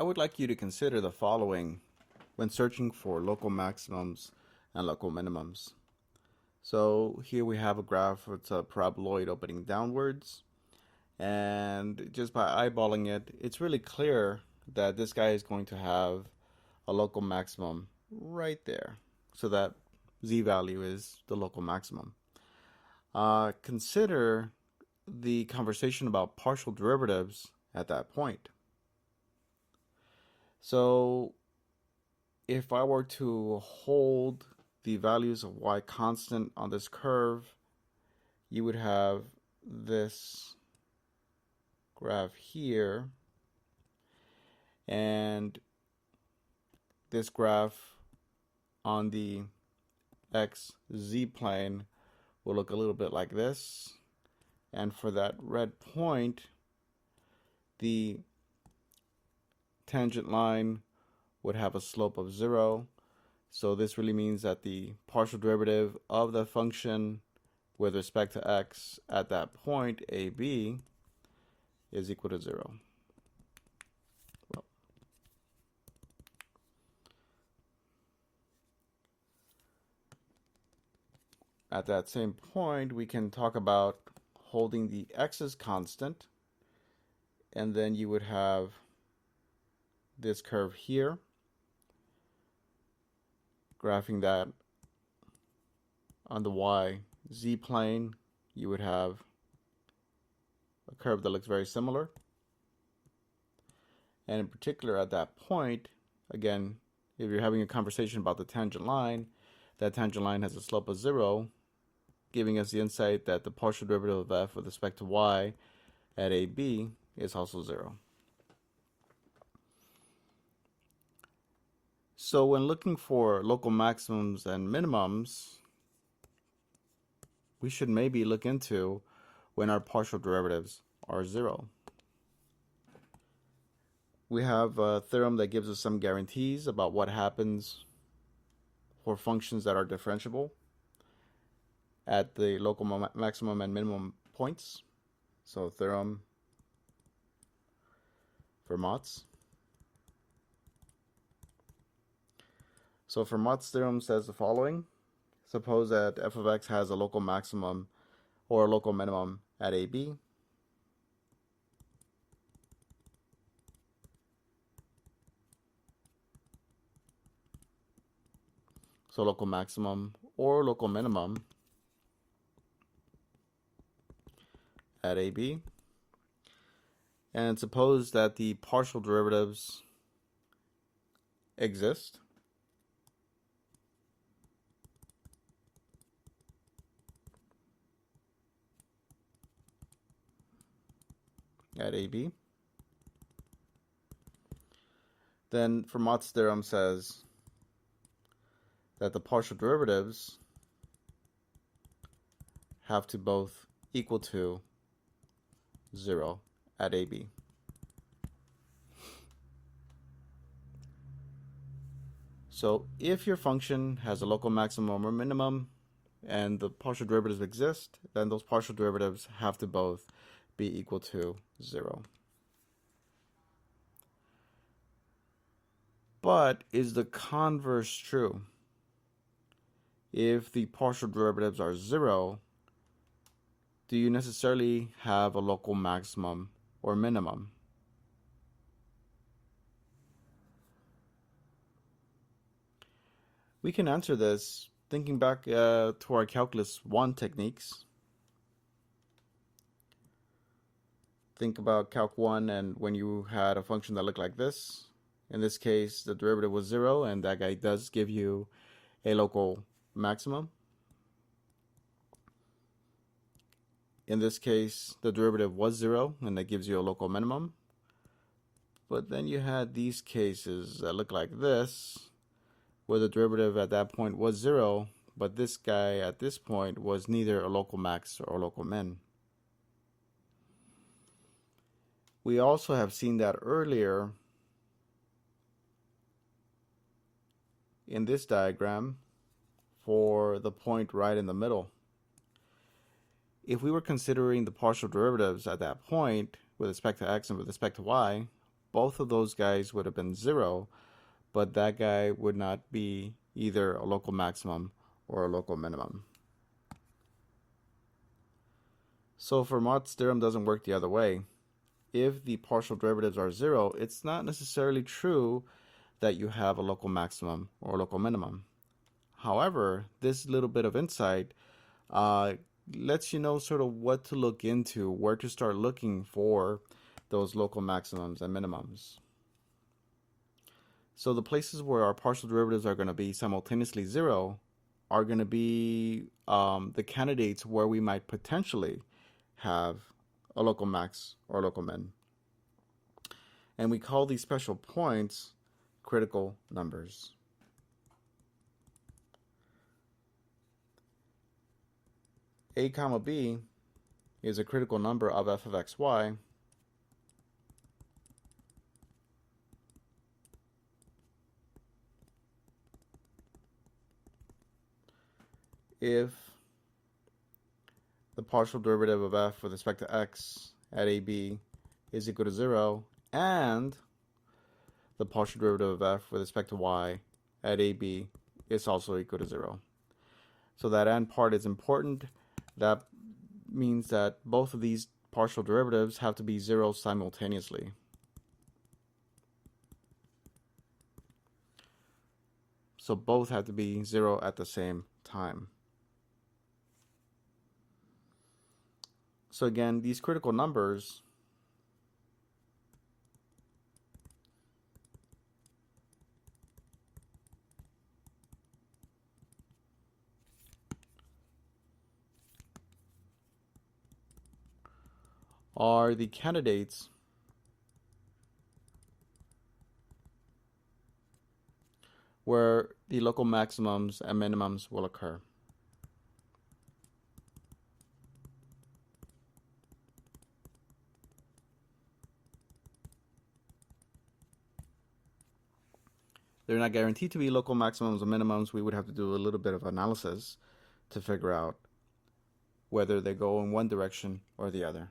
I would like you to consider the following when searching for local maximums and local minimums. So here we have a graph. It's a paraboloid opening downwards, and just by eyeballing it, it's really clear that this guy is going to have a local maximum right there. So that z value is the local maximum. Consider the conversation about partial derivatives at that point. So if I were to hold the values of y constant on this curve, you would have this graph here, and this graph on the xz plane will look a little bit like this. And for that red point, the tangent line would have a slope of 0. So this really means that the partial derivative of the function with respect to x at that point, AB, is equal to 0. Well, at that same point, we can talk about holding the x's constant, and then you would have this curve here, graphing that on the y-z plane. You would have a curve that looks very similar. And in particular at that point, again, if you're having a conversation about the tangent line, that tangent line has a slope of 0, giving us the insight that the partial derivative of f with respect to y at AB is also 0. So when looking for local maximums and minimums, we should maybe look into when our partial derivatives are 0. We have a theorem that gives us some guarantees about what happens for functions that are differentiable at the local maximum and minimum points. So theorem Fermat's. So Fermat's theorem says the following. Suppose that f of x has a local maximum or a local minimum at AB. So local maximum or local minimum at AB. And suppose that the partial derivatives exist. At AB. Then Fermat's theorem says that the partial derivatives have to both equal to 0 at AB. So if your function has a local maximum or minimum and the partial derivatives exist, then those partial derivatives have to both be equal to 0. But is the converse true? If the partial derivatives are 0, do you necessarily have a local maximum or minimum? We can answer this thinking back to our Calculus 1 techniques. Think about Calc 1 and when you had a function that looked like this. In this case, the derivative was 0, and that guy does give you a local maximum. In this case, the derivative was 0, and that gives you a local minimum. But then you had these cases that look like this, where the derivative at that point was 0, but this guy at this point was neither a local max or a local min. We also have seen that earlier in this diagram for the point right in the middle. If we were considering the partial derivatives at that point with respect to x and with respect to y, both of those guys would have been 0, but that guy would not be either a local maximum or a local minimum. So Fermat's theorem doesn't work the other way. If the partial derivatives are 0, it's not necessarily true that you have a local maximum or a local minimum. However, this little bit of insight lets you know sort of what to look into, where to start looking for those local maximums and minimums. So the places where our partial derivatives are going to be simultaneously 0 are going to be the candidates where we might potentially have a local max or a local min. And we call these special points critical numbers. A comma b is a critical number of f of xy if the partial derivative of f with respect to x at ab is equal to 0 and the partial derivative of f with respect to y at ab is also equal to 0. So that and part is important. That means that both of these partial derivatives have to be 0 simultaneously. So both have to be 0 at the same time. So again, these critical numbers are the candidates where the local maximums and minimums will occur. They're not guaranteed to be local maximums or minimums. We would have to do a little bit of analysis to figure out whether they go in one direction or the other.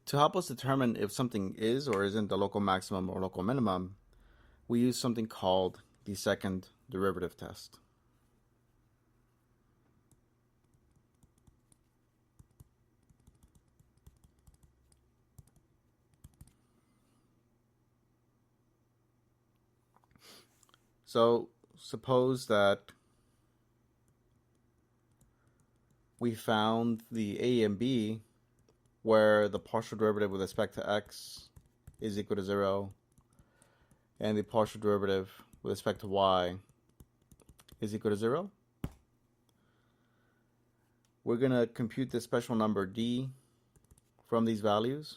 To help us determine if something is or isn't a local maximum or local minimum, we use something called the second derivative test. So suppose that we found the a and b where the partial derivative with respect to x is equal to 0 and the partial derivative with respect to y is equal to 0. We're going to compute this special number d from these values.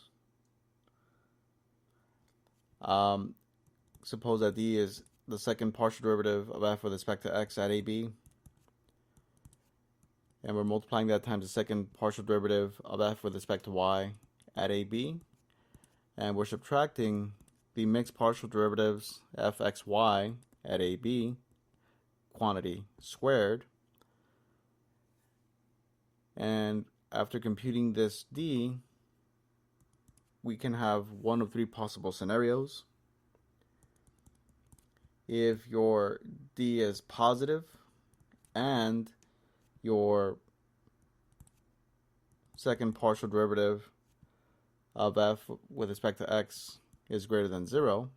Suppose that d is the second partial derivative of f with respect to x at ab, and we're multiplying that times the second partial derivative of f with respect to y at ab, and we're subtracting the mixed partial derivatives fxy at ab quantity squared, and after computing this d, we can have one of three possible scenarios. If your d is positive and your second partial derivative of f with respect to x is greater than 0,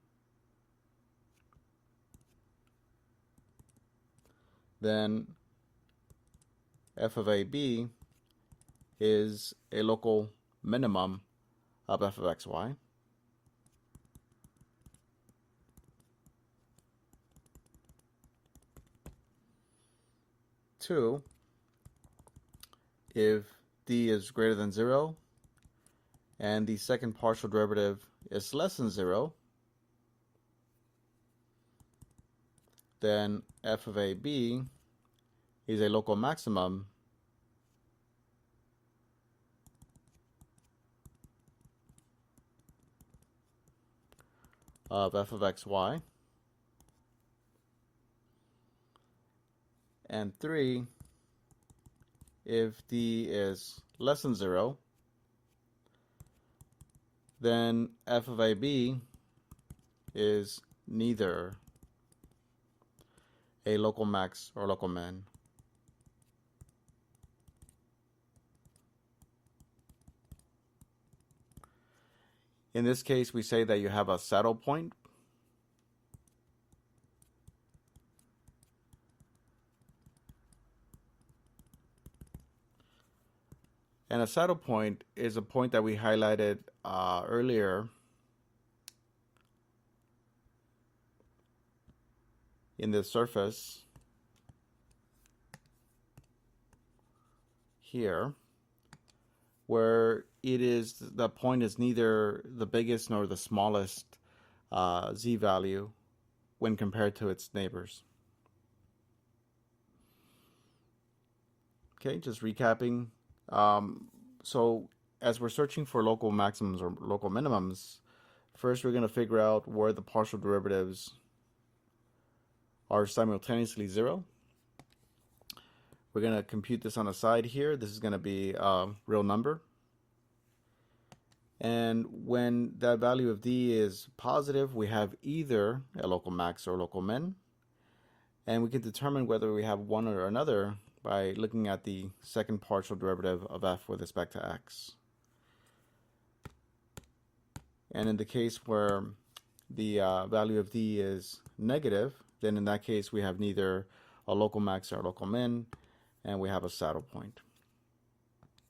then f of ab is a local minimum of f of xy. Two, if d is greater than 0 and the second partial derivative is less than 0, then f of ab is a local maximum of f of xy. And 3, if d is less than 0, then f of ab is neither a local max or local min. In this case, we say that you have a saddle point. And a saddle point is a point that we highlighted earlier in the surface here, where the point is neither the biggest nor the smallest z value when compared to its neighbors. Okay, just recapping. So as we're searching for local maximums or local minimums, first we're going to figure out where the partial derivatives are simultaneously 0. We're going to compute this on the side here. This is going to be a real number. And when that value of d is positive, we have either a local max or local min. And we can determine whether we have one or another by looking at the second partial derivative of f with respect to x. And in the case where the value of d is negative, then in that case we have neither a local max or a local min, and we have a saddle point.